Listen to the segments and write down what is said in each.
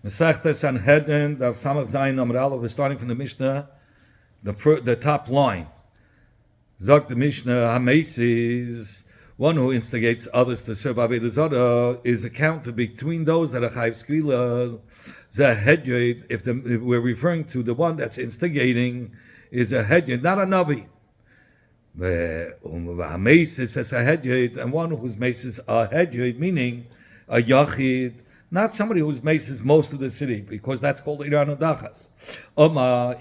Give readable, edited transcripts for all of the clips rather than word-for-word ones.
Masechta Sanhedrin, the Samach Zayin Amar Aleph, we're starting from the Mishnah, the top line. Zok the Mishnah, Hamesis, one who instigates others to serve Avodah Zarah is accounted between those that are Chayiv Skila. Zahedjed, if we're referring to the one that's instigating, is a Hedjed, not a Navi. Hamesis is a Hedjed, and one whose Mesis a Hedjed, meaning a Yachid, not somebody whose Mesis most of the city, because that's called Iran Adachas.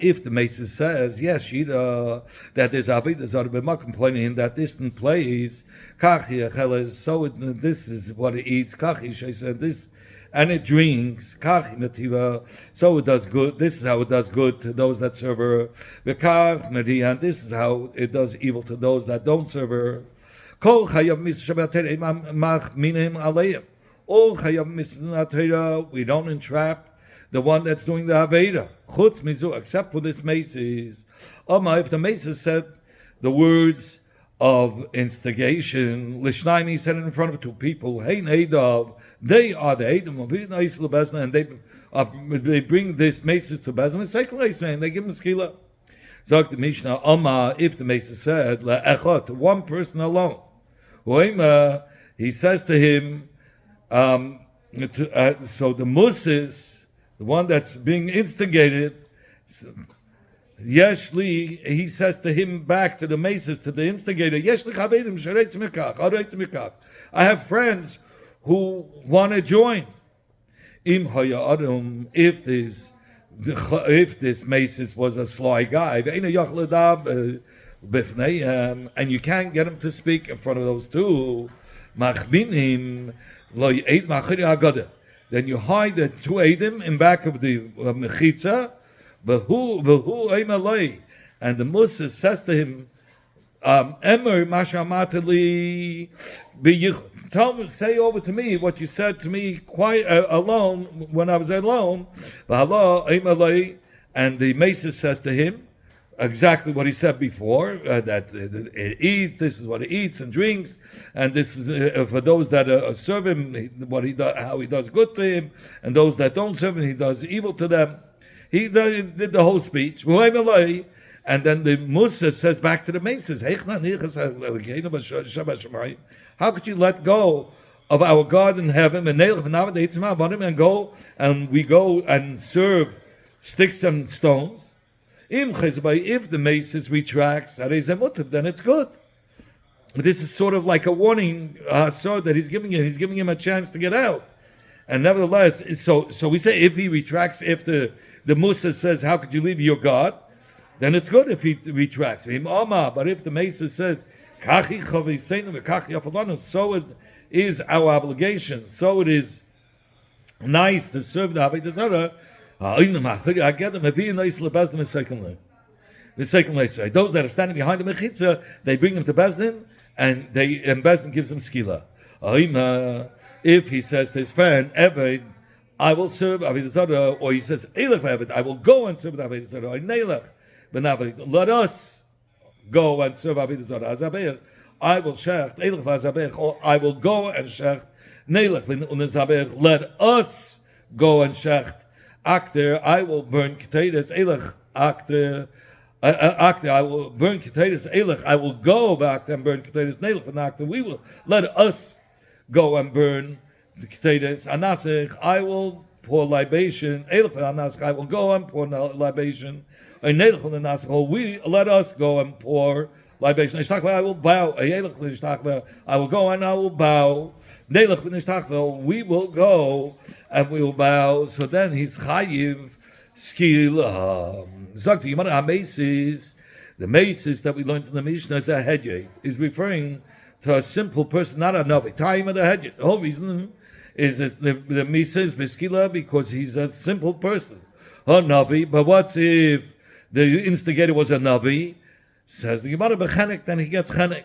If the Mesis says, yes, Shira, that there's Avodah Zarah, but not complaining that distant place, so this is what it eats, this, and it drinks, so it does good. This is how it does good to those that serve her. And this is how it does evil to those that don't serve her. All chayav mitzvah, we don't entrap the one that's doing the Aveda. Chutz mizu, except for this Maces. If the Maces said the words of instigation, Lishnaim, he said it in front of two people, Hey Nadav, they are the Edom of Bezna, and they bring this Maces to Bezna, saying they give him a skila. Zog the Mishnah, if the Maces said, Le'echot, one person alone, he says to him, so the Musis, the one that's being instigated, Yeshli, he says to him back to the Maces, to the instigator, I have friends who want to join. If this Maces was a sly guy, and you can't get him to speak in front of those two, then you hide the two Eidim in back of the Mechitza, and the Musa says to him, say over to me what you said to me quite alone when I was alone. And the Mesa says to him exactly what he said before, that it eats, this is what it eats and drinks, and this is for those that serve him, what he does, how he does good to him, and those that don't serve him, he does evil to them. He did the whole speech. And then the Musa says back to the Maces, how could you let go of our God in heaven and go and we go and serve sticks and stones? If the Maces retracts, then it's good. But this is sort of like a warning so that he's giving him a chance to get out. And nevertheless, so we say if he retracts, if the Musa says, how could you leave your God? Then it's good if he retracts. But if the Mesa says, so it is our obligation, so it is nice to serve the Avodah Zarah, those that are standing behind the Mechitza, they bring him to Bezdin, and Bezdin gives him skila. If he says to his friend, Eved, I will serve Avodah Zarah, or he says, Elech Eved, I will go and serve Avodah Zarah, or Nelech, let us go and serve Avodah Zarah. I will shecht, Elech v'azabech, or I will go and shecht, Nelech v'nezabech, let us go and shecht. Akter, I will burn Keteris, Elech, Akter, I will burn Keteris, Elech, I will go back and burn Keteris, Nelech v'nakter, we will, let us go and burn the Keteris, Anasech, I will pour libation, Elech v'anasech, I will go and pour libation, we let us go and pour libation. I will bow. I will go and I will bow. We will go and we will bow. So then he's chayiv skila. The maces that we learned in the Mishnah is a hedjed, is referring to a simple person, not a navi. Time of the hedjed. The whole reason is that the Misa is beskila because he's a simple person. A navi. But what's if the instigator was a Navi? Says the Gemara b'chenek, then he gets chenek.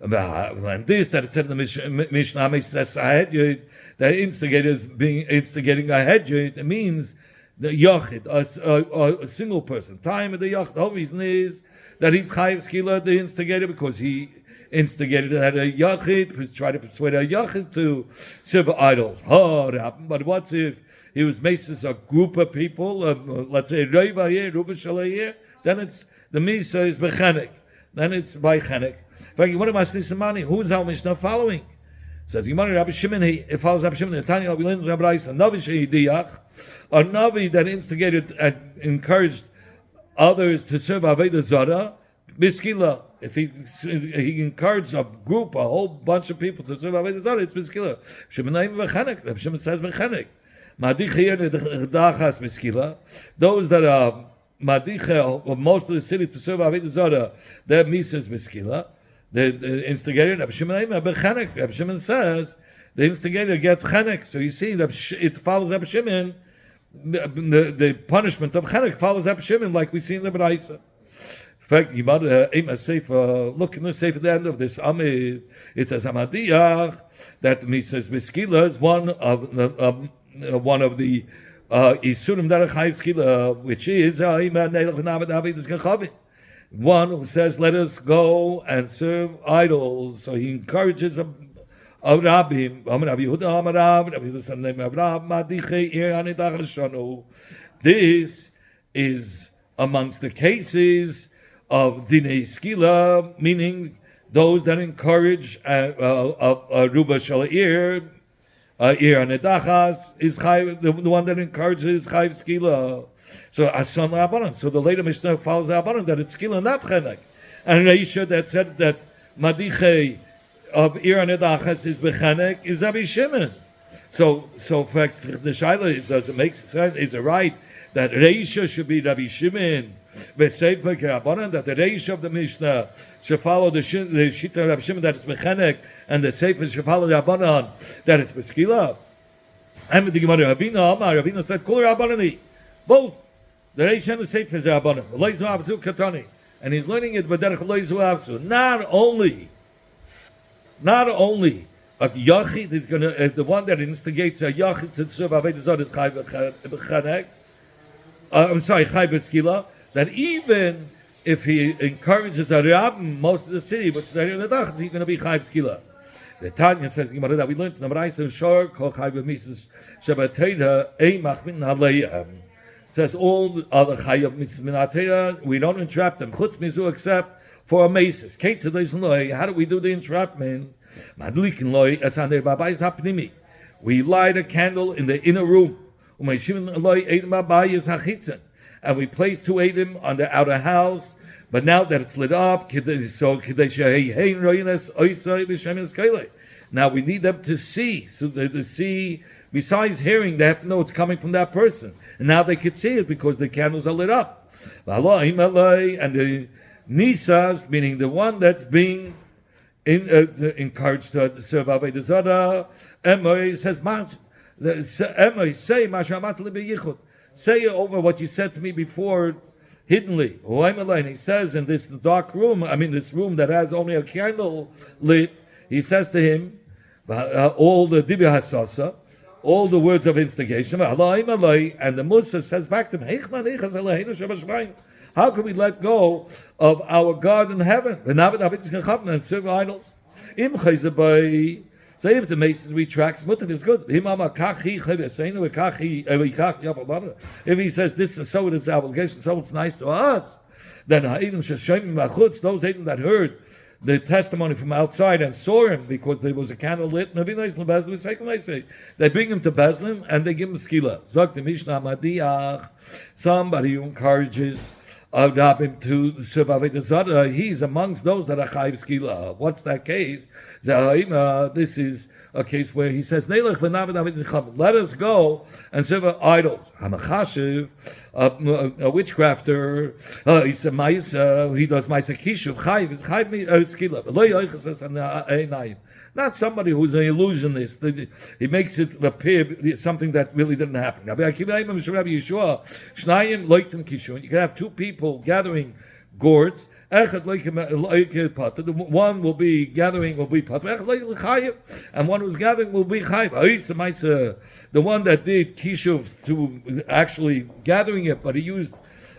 And this that it said in the Mishnah says the instigator is instigating a hedjed. It means the yachid, a single person. Time of the yachid. The whole reason is that he's chayiv skila, the instigator, because he instigated that a yachid, tried to persuade a yachid to serve idols. But what if he was maces a group of people, let's say Reva here, Ruba Shalayir, then it's the Misa is Bechanek. Then it's by Chanek. In fact, what am I saying? Who's our Mishnah following? Says Yimani Rabbi Shimon, it follows Rabbi Shimon, Tanya Rabbi Lin, Rabbi Raisa, Navi Shehidiyach, a Navi that instigated and encouraged others to serve Aveda Zara, Biskila. If he encouraged a group, a whole bunch of people to serve Aveda Zara, it's Biskila. Shimon Bechanek. Rabbi Shimon says Bechanek. Those that are Madicha, or most of the city to serve Avodah Zarah, their Misa is Miskila. The instigator, Rabbi Shimon says, the instigator gets Chanek. So you see, it follows Rabbi Shimon, the punishment of Chanek follows Rabbi Shimon, like we see in the Baraisa. In fact, you might look in the Sefer at the end of this Amid, it says Hamadiyach, that Misa is Miskila is one of the Isurim Darachayv Skila, which is one who says, let us go and serve idols. So he encourages this is amongst the cases of Dinei Skila, meaning those that encourage Ruba Shala'ir, Nedachas is the one that encourages Chayv Skila. So Asan Rabbanan. So the later Mishnah follows the Rabbanan that it's Skila, not Chenek. And Reisha that said that Madiche of Nedachas is Bechenek is Rabbi Shimon. So in fact the Shaila is, does it make sense? Is it right that Reisha should be Rabbi Shimon? V'sefer Rabbanan, that the Reisha of the Mishnah should follow the Shita of Rabbi Shimon that is Bechenek, and the Sefer should follow the Rabbanan that it's Beskila. And with the Gemara Ravina said, Kul Rabbanani, both the Reisha and the Sefer is Rabbanan. Loizu Avzu Katani, and he's learning it B'derech Loizu Avzu. Not only a Yachid is going to, the one that instigates a Yachid to serve Avodah Zarah is Chai Bechenek. Chai Beskila. That even if he encourages a Rabbin, most of the city, which is Nedachas, he's going to be Chayv Skila. The Tanya says that we learned in the Baraisa Shor Kol Chayv Mises Shabbatayda Eimach Min Halayim. It says all the other Chayv Mises Min Halayim, we don't entrap them. Chutz Mizu except for a Maces. Kate said, how do we do the entrapment? Madlikin Loi Esaner Babayis Hapnimi. We light a candle in the inner room. Umeshim Loi Eidem Babayis Hachitzen. And we place 2 Eidim on the outer house, but now that it's lit up, now we need them to see. So they see, besides hearing, they have to know it's coming from that person. And now they could see it because the candles are lit up. And the Nisas, meaning the one that's being encouraged to serve Avodah Zarah, Emoy says, say over what you said to me before, hiddenly. And he says in this dark room, this room that has only a candle lit, he says to him, all the Dibya Hasasa, all the words of instigation, and the Musa says back to him, how can we let go of our God in heaven and serve idols? So if the Masons retracts, mutter is good. If he says this is so, it is obligation, so it's nice to us, then those Eidim that heard the testimony from outside and saw him because there was a candle lit, they bring him to Beslin and they give him skila. Somebody who encourages him to serve Avodah Zarah, he's amongst those that are Chayv Skila. What's that case? This is a case where he says, let us go and serve idols. A witchcrafter, he said, he does Maisa Kishuv, Chayv is Chayv Skila. Not somebody who's an illusionist. He makes it appear something that really didn't happen. You can have 2 people gathering gourds. One will be gathering, will be pat, and one who's gathering will be chayv. The one that did kishuv to actually gathering it, but he used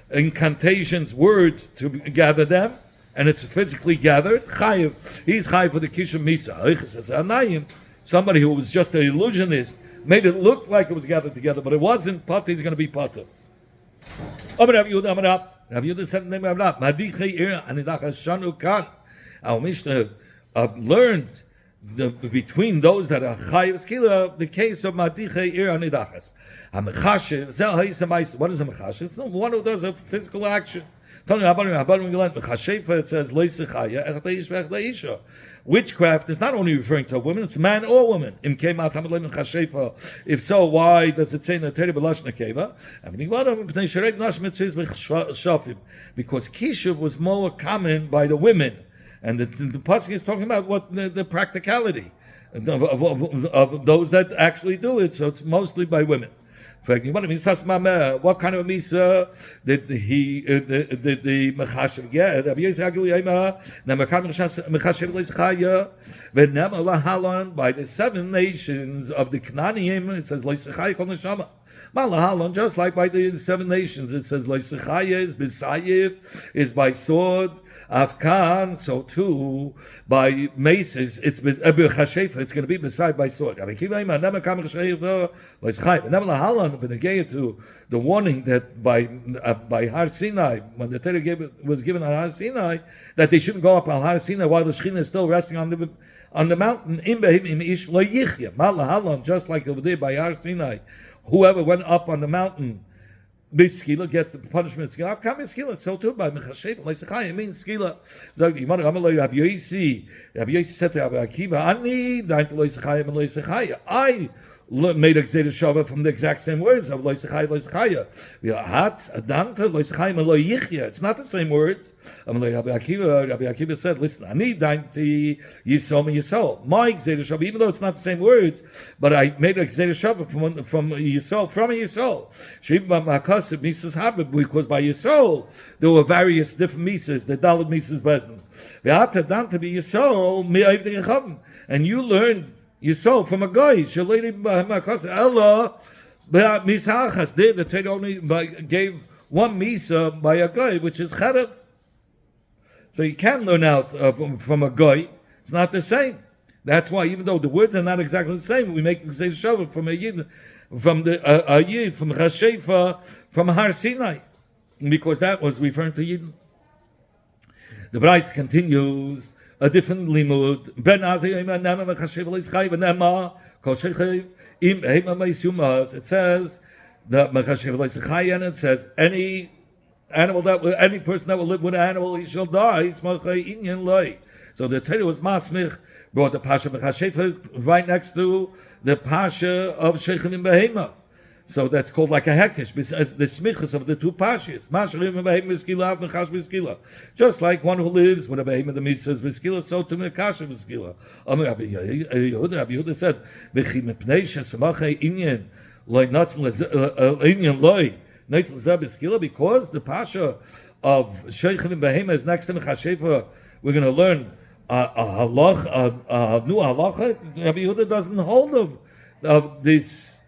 incantations, words to gather them, and it's physically gathered. Chayiv, he's chayiv for the kishuv misa. Somebody who was just an illusionist made it look like it was gathered together, but it wasn't. Potter is going to be potter. Rav Yehuda said the name of Rav. Madichei ir anidachas shanu kan. Our Mishnah learned between those that are chayiv skila the case of madichei ir anidachas. What is a mechashiv? It's one who does a physical action. It says witchcraft is not only referring to a woman, it's a man or woman. If so, why does it say in the Torah b'lashon nekeva? Because kishuv was more common by the women, and the pasuk is talking about what the practicality of those that actually do it. So it's mostly by women. What kind of a misa did the mechashev get? By the 7 nations of the Canaanim, it says loisechaya kol neshama. Malahalon, just like by the 7 nations, it says loisechaya is b'sayiv, is by sword. Afkan, so too by maces, it's b'chashefa. It's going to be beside by sword. But again, to the warning that by Har Sinai, when the Torah was given on Har Sinai, that they shouldn't go up on Har Sinai while the Shekhinah is still resting on the mountain. Just like over there by Har Sinai, whoever went up on the mountain. Skila gets the punishment of skila. I've come in skila, so too by mechashev leisachai. It means skila. Zog Yimar Amalei Rabbi Yosi. Rabbi Yosi said to Rabbi Akiva, "Ani dain to leisachai and leisachai." I made a gzeda shava from the exact same words of leisachai leisachai. Hat adanta leisachai and leiyichya. It's not the same words. Amalei Rabbi Akiva said, "Listen, Ani dain to yisol me yisol." My gzeda shava, even though it's not the same words, but I made a gzeda shava from yisol, from a yisol. Shibba makasav misas habib, because by yisol there were various different misas. The dalad misas bezdin. Hat adanta be yisol me ayvdei yechavim, and you learned. You saw from a guy, Allah, the Torah only gave one misa by a guy, which is Charev. So you can't learn out from a guy. It's not the same. That's why, even though the words are not exactly the same, we make the same Shavah from a Yid, from a Yid, from Chashefa, from Har Sinai, because that was referring to Yid. The Bryce continues. A different limud. Ben it says that and it says any animal any person that will live with an animal, he shall die. So the Torah was masmich, brought the pasha mechashev right next to the pasha of sheichim in behema. So that's called like a hekesh, the smichas of the 2 pashas. Just like one who lives with a behemah, the misa is b'skila, so to mekasha b'skila. Rabbi Yehuda said, because the pasha of sheichem and behemah is next to mechashefa, we're going to learn a new halacha. Rabbi Yehuda doesn't hold of this.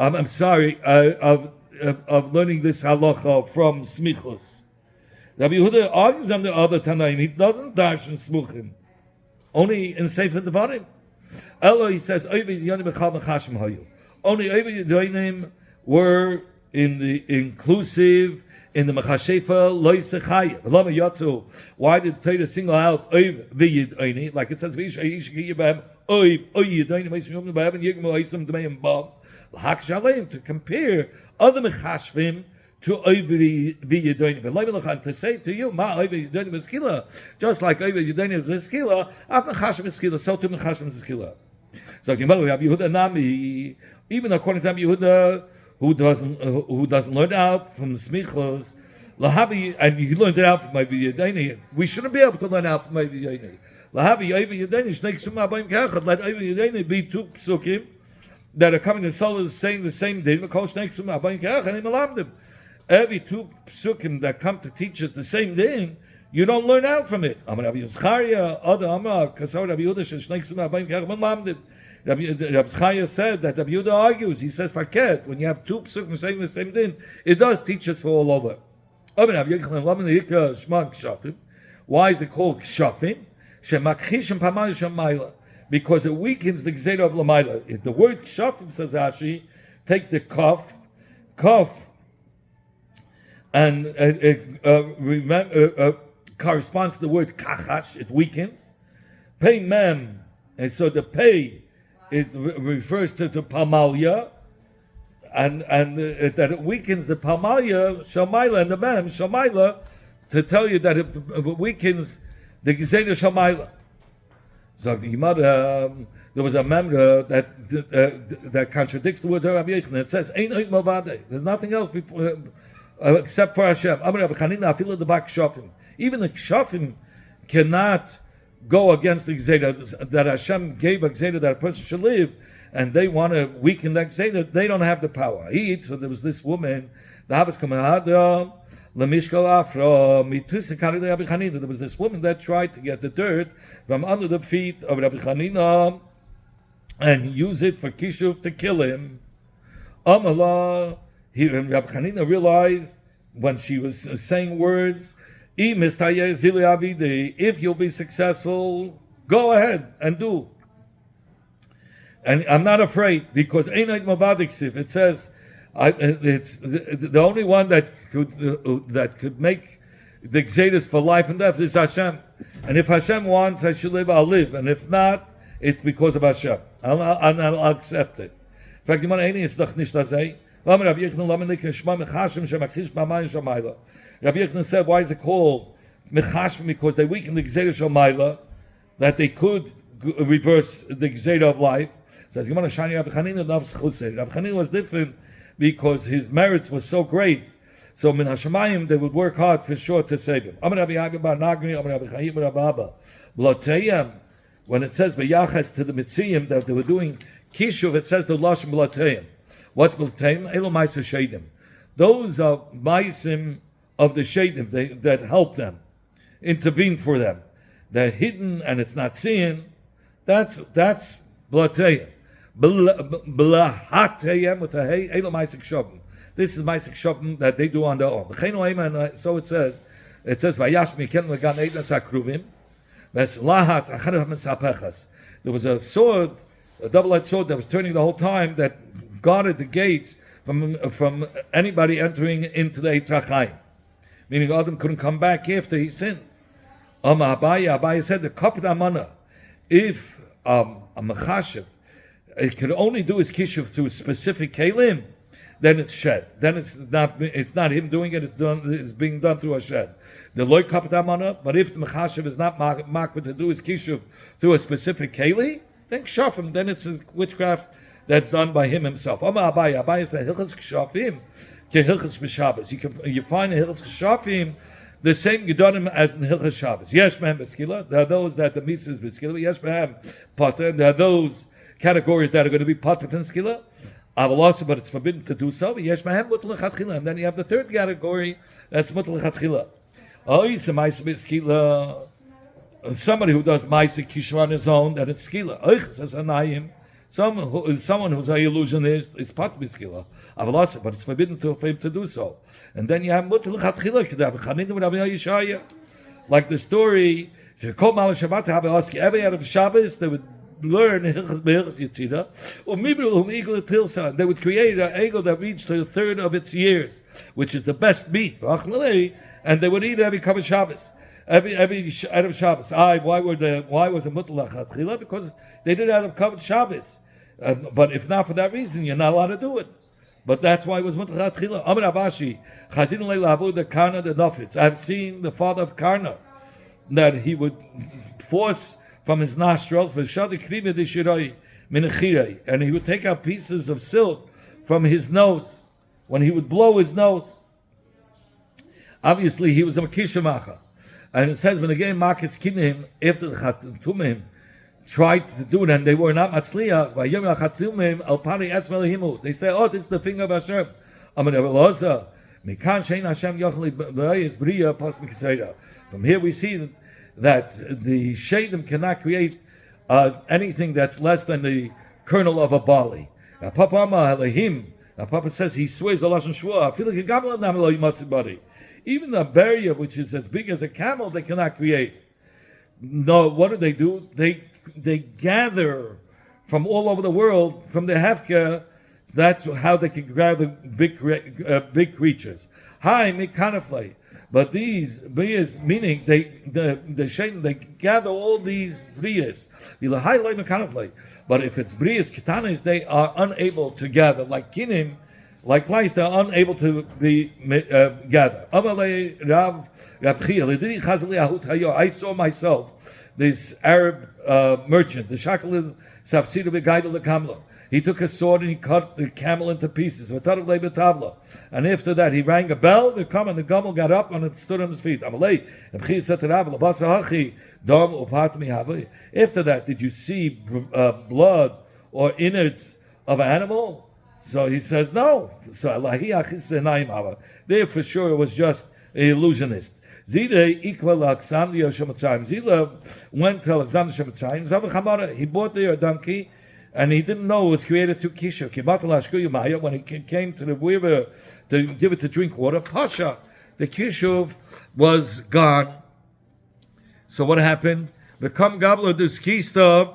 I'm sorry, of learning this halacha from smichos. Rabbi Yehuda argues on the other Tanaim. He doesn't dash in smuchim, only in Sefer Devarim. Ella, he says, only Oived Yedonim were in the inclusive in the mechashefa loisechaya. V'lama yatzu. Why did the Torah single out Oived Yedonim? Like it says, V'yish Yibam Oived Yedonim Eisem Yom Nebayim and Yigmo Eisem Dmeim Bab. To compare other mechashvim to Oived Yedonim. To say to you, Ma Oived Yedonim is skila, just like Oived Yedonim is skila, Av mechashvim is skila, so too mechashvim is skila. So Rabbi Yehuda Nami, even according to Rabbi Yehuda, who doesn't learn out from the smichos, lahavi, and he learns it out from Oived Yedonim. We shouldn't be able to learn out from Oived Yedonim. Lahavi Oived Yedonim shnei ksuma abayim kachad. Let Oived Yedonim be 2 psukim that are coming to Sola is saying the same thing. Every 2 psukim that come to teach us the same thing, you don't learn out from it. Rabbi Zechariah said that Rabbi Yehuda argues. He says, "Faket, when you have 2 psukim saying the same thing, it does teach us for all over." Why is it called kshafim? because it weakens the Gzeira of Lamaila. If the word Kshafim, says Rashi, take the kaf, and corresponds to the word kachash, it weakens. Pei mem, and so the pei, it refers to the palmalia, and that it weakens the palmalia, shamaila, and the mem, shamaila, to tell you that it weakens the Gzeira shamaila. So the Gemara, there was a member that contradicts the words of Rabbi Yochanan. It says, "Ein oit mavadei." There's nothing else before, except for Hashem. Even the kshafim cannot go against the gzeira that Hashem gave a gzeira that a person should live, and they want to weaken that gzeira. They don't have the power. So there was this woman, the Havas Kamahada. There was this woman that tried to get the dirt from under the feet of Rabbi Chanina and use it for kishuv to kill him. Rabbi Chanina realized when she was saying words, if you'll be successful, go ahead and do. And I'm not afraid, because it says, it's the only one that could make the gzeiros for life and death is Hashem. And if Hashem wants I should live, I'll live. And if not, it's because of Hashem. I'll accept it. In fact, Rabbi Yochanan said, why is it called mechashim? Because they weaken the gzeira shamayla, that they could reverse the gzeira of life. So Rabbi Chanina was different, because his merits were so great. So min hashamayim, they would work hard for sure to save him. When it says b'yachas to the mitziyim that they were doing kishuv, it says the lashon b'latayim. What's b'latayim? Elo ma'aser sheidim. Those are ma'asim of the sheidim that help them, intervene for them. They're hidden and it's not seen. That's b'latayim. B'lahatayim with a hey, elo ma'aser kshavim. This is ma'aser kshavim that they do on their own. So it says vayashmi ken legan eidas hakruvim. There was a sword, a double-edged sword that was turning the whole time, that guarded the gates from anybody entering into the Eitz HaChaim. Meaning Adam couldn't come back after he sinned. Abaye said the kapad amana, if a mechashev, it could only do his kishuv through specific kelim, then it's shed. Then it's not him doing it. It's being done through a shed. The loy kapad amana. But if the mechashev is not makbid to do his kishuv through a specific keli, then kshafim. Then it's a witchcraft that's done by him himself. Abaye said hilchas kshafim ke hilchas b'Shabbos. You find in hilchas kshafim the same gedonim as in hilchas Shabbos. Yesh mehem b'skila. There are those that the misa is b'skila. Yesh mehem potter. There are those categories that are going to be potter from skila. But it's forbidden to do so. And then you have the third category, that's mutal lechatchila. Somebody who does ma'aseh kishra on his own, that it's skila. Someone who's an illusionist is part of skila. But it's forbidden for him to do so. And then you have mutal lechatchila. Like the story, every Erev Shabbos, they would learn Hilchas Yitzida, they would create an eagle that reached to a third of its years, which is the best meat, and they would eat every covered Shabbos, every Erev Shabbos. Why was it mutal lechatchila? Because they did it out of covered Shabbos. But if not for that reason, you're not allowed to do it. But that's why it was mutal lechatchila. Amar Abashi, Chazin le'lavu the Karna the Nofitz. I've seen the father of Karna that he would force from his nostrils, and he would take out pieces of silk from his nose when he would blow his nose. Obviously, he was a makishamacha, and it says when again Marcus Kinhim after the Chatumim tried to do it and they were not matzliach. They say, "Oh, this is the finger of Hashem." From here we see that the Shadim cannot create anything that's less than the kernel of a barley. Now, Papa says he swears a lashon shvua. Even the barrier, which is as big as a camel, they cannot create. No, what do? They gather from all over the world, from the Hefka. That's how they can grab the big creatures. Hi, Mikanafle. But these briyas, meaning they gather all these briyas. But if it's briyas kitanis, they are unable to gather. Like kinim, like lice, they're unable to be gather. I saw myself this Arab merchant, the shakal safsida begaida lekamlo. He took a sword and he cut the camel into pieces. And after that, he rang a bell. The camel got up and it stood on his feet. After that, did you see blood or innards of an animal? So he says, no. So there for sure it was just an illusionist. Zila went to Alexander Shematzayim. He bought there a donkey. And he didn't know it was created through Kisha. When he came to the river to give it to drink water, Pasha, the Kishuv was gone. So what happened? The Kam Gabla dus Kista,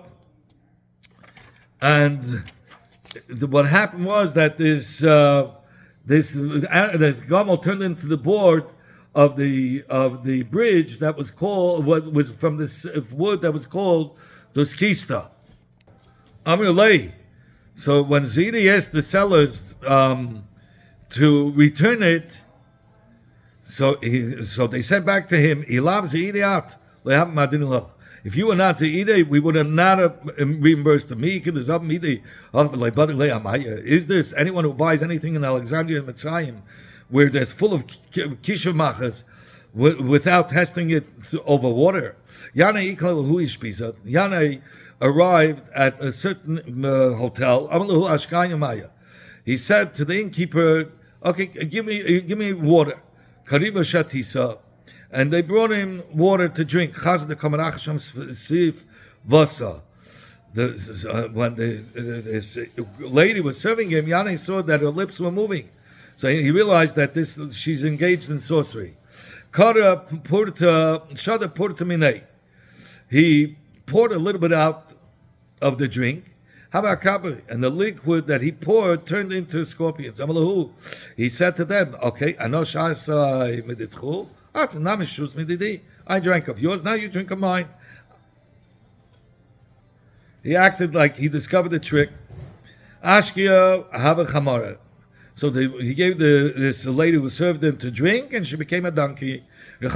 and what happened was that this Gamal turned into the board of the bridge that was called, what was from this wood that was called dus Kista. So when Zidi asked the sellers to return it, so they said back to him, if you were not Zidi, we would have not reimbursed the meek. Is this anyone who buys anything in Alexandria and Mitzrayim where there's full of kishemachas without testing it over water? Yana arrived at a certain hotel. He said to the innkeeper, "Okay, give me water." Kariba shatisa, and they brought him water to drink. When the lady was serving him, Yanai saw that her lips were moving, so he realized that she's engaged in sorcery. He poured a little bit out of the drink, and the liquid that he poured turned into scorpions. He said to them, "Okay, I drank of yours, now you drink of mine." He acted like he discovered the trick. Ashkia have a chamara. So he gave this lady who served him to drink, and she became a donkey. He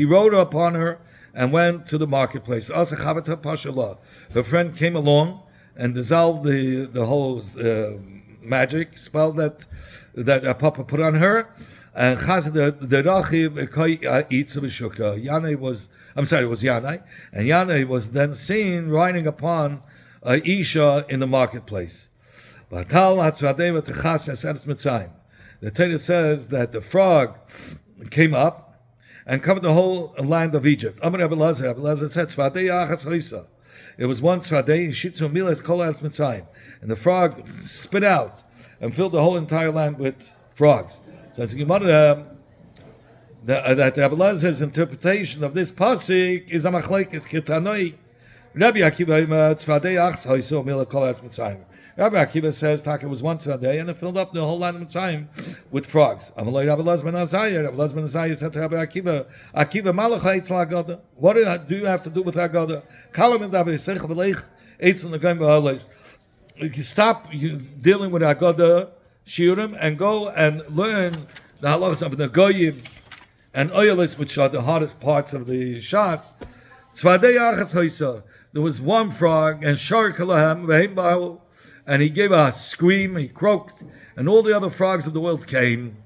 rode upon her and went to the marketplace. Her friend came along and dissolved the whole magic spell that Papa put on her. And Yanai was Yanai. And Yanai was then seen riding upon Isha in the marketplace. The Torah says that the frog came up and covered the whole land of Egypt. Abelazar said, it was one Tzvadei, and the frog spit out and filled the whole entire land with frogs. So it's that Abelazar's interpretation of this pasuk is a machlekes kitanoi. Rabbi Akiva Tzvadei Achs Hoiso Mila Kol Eretz Mitzrayim. Rabbi Akiva says it was one Tzvadei and it filled up the whole land of Mitzrayim with frogs. Amalei Rabbi Lazar ben Azariah. Rabbi Lazar ben Azariah said to Rabbi Akiva, "Akiva Malach Eitz LaGoda. What do you have to do with Agoda? Kalam in David Yisech V'leich Eitz L'Gayim V'Halais. You stop dealing with Agoda Shiurim and go and learn the halachas of the Goyim and Oyelis, which are the hardest parts of the Shas. Tzvadei Achas Hoisa. There was one frog, and Shar Kalahem V'Heim Ba'u, and he gave a scream, he croaked, and all the other frogs of the world came.